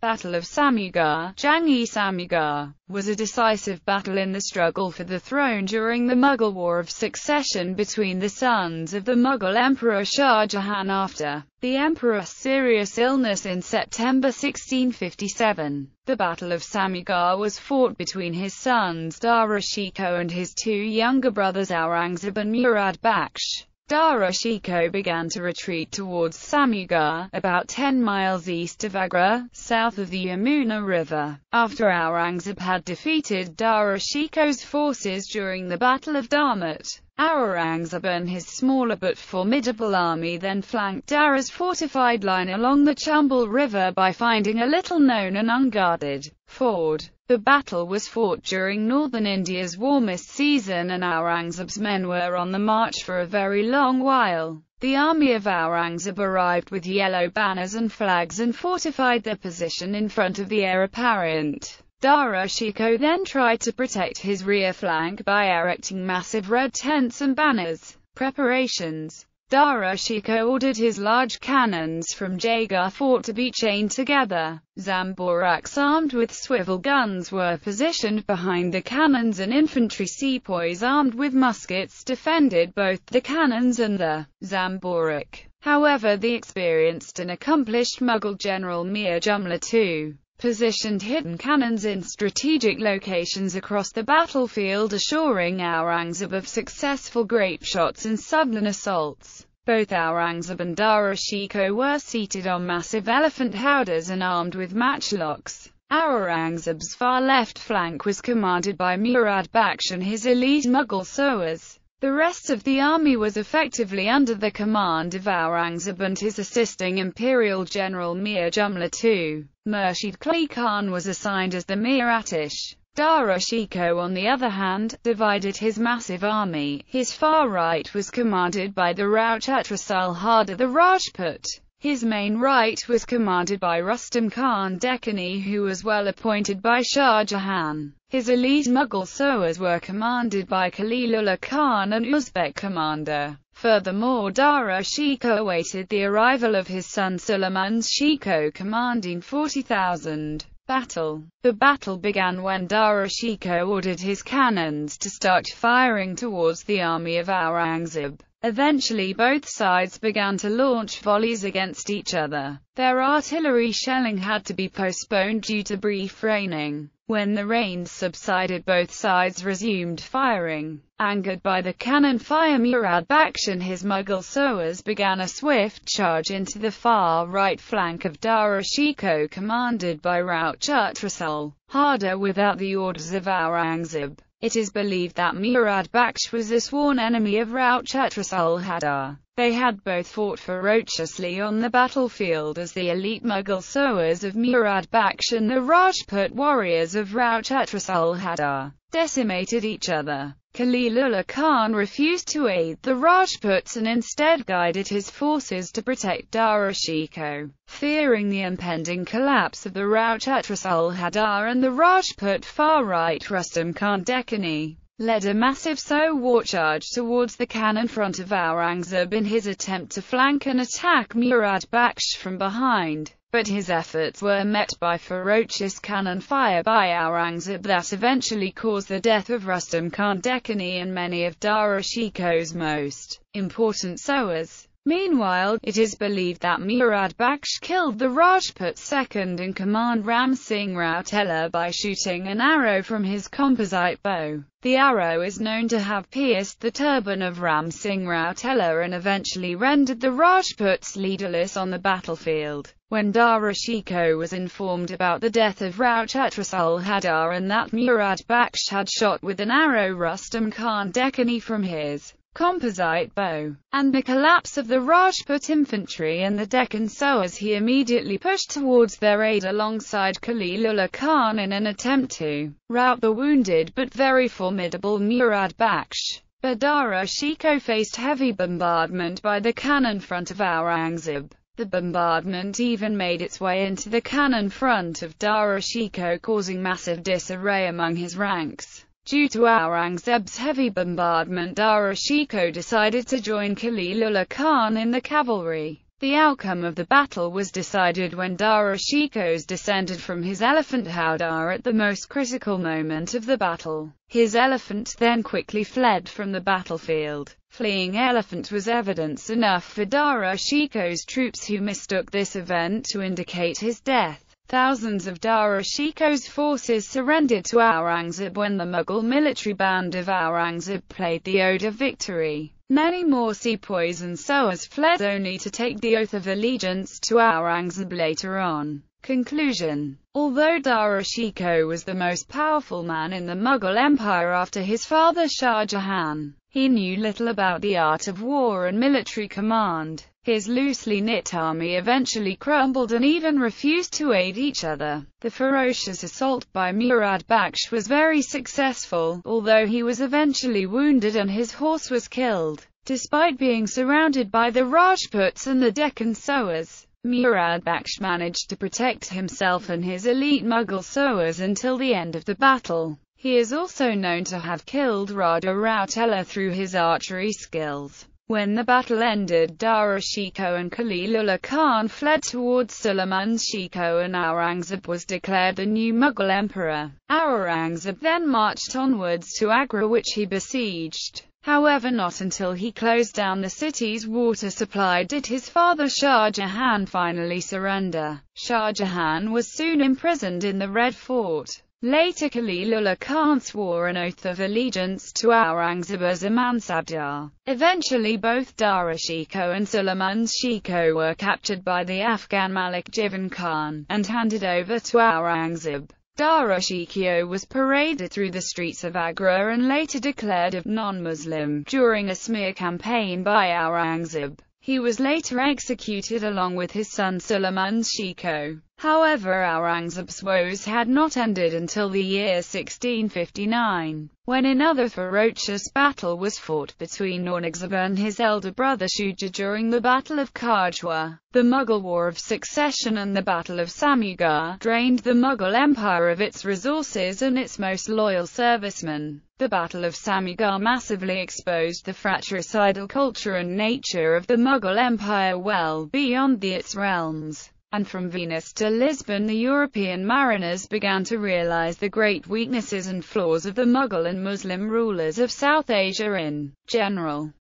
Battle of Samugarh, Jang-e-Samugarh, was a decisive battle in the struggle for the throne during the Mughal War of Succession between the sons of the Mughal Emperor Shah Jahan after the emperor's serious illness in September 1657. The Battle of Samugarh was fought between his sons Dara Shikoh and his two younger brothers Aurangzeb and Murad Bakhsh. Dara Shikoh began to retreat towards Samugarh, about 10 miles east of Agra, south of the Yamuna River, after Aurangzeb had defeated Dara Shikoh's forces during the Battle of Damat. Aurangzeb and his smaller but formidable army then flanked Dara's fortified line along the Chambal River by finding a little-known and unguarded ford. The battle was fought during northern India's warmest season, and Aurangzeb's men were on the march for a very long while. The army of Aurangzeb arrived with yellow banners and flags and fortified their position in front of the heir apparent. Dara Shikoh then tried to protect his rear flank by erecting massive red tents and banners. Preparations. Dara Shikoh ordered his large cannons from Jagar fort to be chained together. Zamburaks armed with swivel guns were positioned behind the cannons, and infantry sepoys armed with muskets defended both the cannons and the zamburak. However, the experienced and accomplished Mughal general Mir Jumla II positioned hidden cannons in strategic locations across the battlefield, assuring Aurangzeb of successful grape shots and sudden assaults. Both Aurangzeb and Dara Shikoh were seated on massive elephant howdahs and armed with matchlocks. Aurangzeb's far left flank was commanded by Murad Bakhsh and his elite Mughal Sowars. The rest of the army was effectively under the command of Aurangzeb and his assisting imperial general Mir Jumla II. Murshid Quli Khan was assigned as the Mir Atish. Dara Shikoh, on the other hand, divided his massive army. His far right was commanded by the Rao Chhatrasal Hardar the Rajput. His main right was commanded by Rustam Khan Deccani, who was well appointed by Shah Jahan. His elite Mughal Sowars were commanded by Khalilullah Khan, an Uzbek commander. Furthermore, Dara Shikoh awaited the arrival of his son Sulayman Shikoh, commanding 40,000. The battle began when Dara Shikoh ordered his cannons to start firing towards the army of Aurangzeb. Eventually both sides began to launch volleys against each other. Their artillery shelling had to be postponed due to brief raining. When the rain subsided, both sides resumed firing. Angered by the cannon fire, Murad Bakhsh and his Mughal Sowars began a swift charge into the far right flank of Dara Shikoh, commanded by Rao Chhatrasal Hardar, without the orders of Aurangzeb. It is believed that Murad Bakhsh was a sworn enemy of Rao Chhatrasal Hardar. They had both fought ferociously on the battlefield as the elite Mughal Sowars of Murad Bakhsh and the Rajput warriors of Rao Chhatrasal Hardar decimated each other. Khalilullah Khan refused to aid the Rajputs and instead guided his forces to protect Dara Shikoh. Fearing the impending collapse of the Rao Chhatrasal Hardar and the Rajput far-right, Rustam Khan Deccani led a massive war charge towards the cannon front of Aurangzeb in his attempt to flank and attack Murad Bakhsh from behind. But his efforts were met by ferocious cannon fire by Aurangzeb that eventually caused the death of Rustam Khan Deccani and many of Dara Shikoh's most important Sowars. Meanwhile, it is believed that Murad Bakhsh killed the Rajput second-in-command Ram Singh Rautela by shooting an arrow from his composite bow. The arrow is known to have pierced the turban of Ram Singh Rautela and eventually rendered the Rajputs leaderless on the battlefield. When Dara Shikoh was informed about the death of Rao Chhatrasal Hardar and that Murad Bakhsh had shot with an arrow Rustam Khan Deccani from his composite bow, and the collapse of the Rajput infantry and the Deccan Sowars, he immediately pushed towards their aid alongside Khalilullah Khan in an attempt to rout the wounded but very formidable Murad Bakhsh. But Dara Shikoh faced heavy bombardment by the cannon front of Aurangzeb. The bombardment even made its way into the cannon front of Dara Shikoh, causing massive disarray among his ranks. Due to Aurangzeb's heavy bombardment, Dara Shikoh decided to join Khalilullah Khan in the cavalry. The outcome of the battle was decided when Dara Shikoh descended from his elephant howdah at the most critical moment of the battle. His elephant then quickly fled from the battlefield. Fleeing elephant was evidence enough for Dara Shikoh's troops, who mistook this event to indicate his death. Thousands of Dara Shikoh's forces surrendered to Aurangzeb when the Mughal military band of Aurangzeb played the Ode of Victory. Many more sepoys and sowars fled only to take the oath of allegiance to Aurangzeb later on. Conclusion. Although Dara Shikoh was the most powerful man in the Mughal Empire after his father Shah Jahan, he knew little about the art of war and military command. His loosely knit army eventually crumbled and even refused to aid each other. The ferocious assault by Murad Baksh was very successful, although he was eventually wounded and his horse was killed. Despite being surrounded by the Rajputs and the Deccan sowars, Murad Baksh managed to protect himself and his elite Mughal sowars until the end of the battle. He is also known to have killed Radha Rautela through his archery skills. When the battle ended, Dara Shikoh and Khalilullah Khan fled towards Sulayman Shikoh and Aurangzeb was declared the new Mughal emperor. Aurangzeb then marched onwards to Agra, which he besieged. However, not until he closed down the city's water supply did his father Shah Jahan finally surrender. Shah Jahan was soon imprisoned in the Red Fort. Later Khalilullah Khan swore an oath of allegiance to Aurangzeb as a Mansabdar. Eventually both Dara Shikoh and Sulayman Shikoh were captured by the Afghan Malik Jivan Khan, and handed over to Aurangzeb. Dara Shikoh was paraded through the streets of Agra and later declared a non-Muslim during a smear campaign by Aurangzeb. He was later executed along with his son Sulayman Shikoh. However, Aurangzeb's woes had not ended until the year 1659, when another ferocious battle was fought between Aurangzeb and his elder brother Shuja during the Battle of Kajwa. The Mughal War of Succession and the Battle of Samugarh drained the Mughal Empire of its resources and its most loyal servicemen. The Battle of Samugarh massively exposed the fratricidal culture and nature of the Mughal Empire well beyond its realms. And from Venice to Lisbon, the European mariners began to realize the great weaknesses and flaws of the Mughal and Muslim rulers of South Asia in general.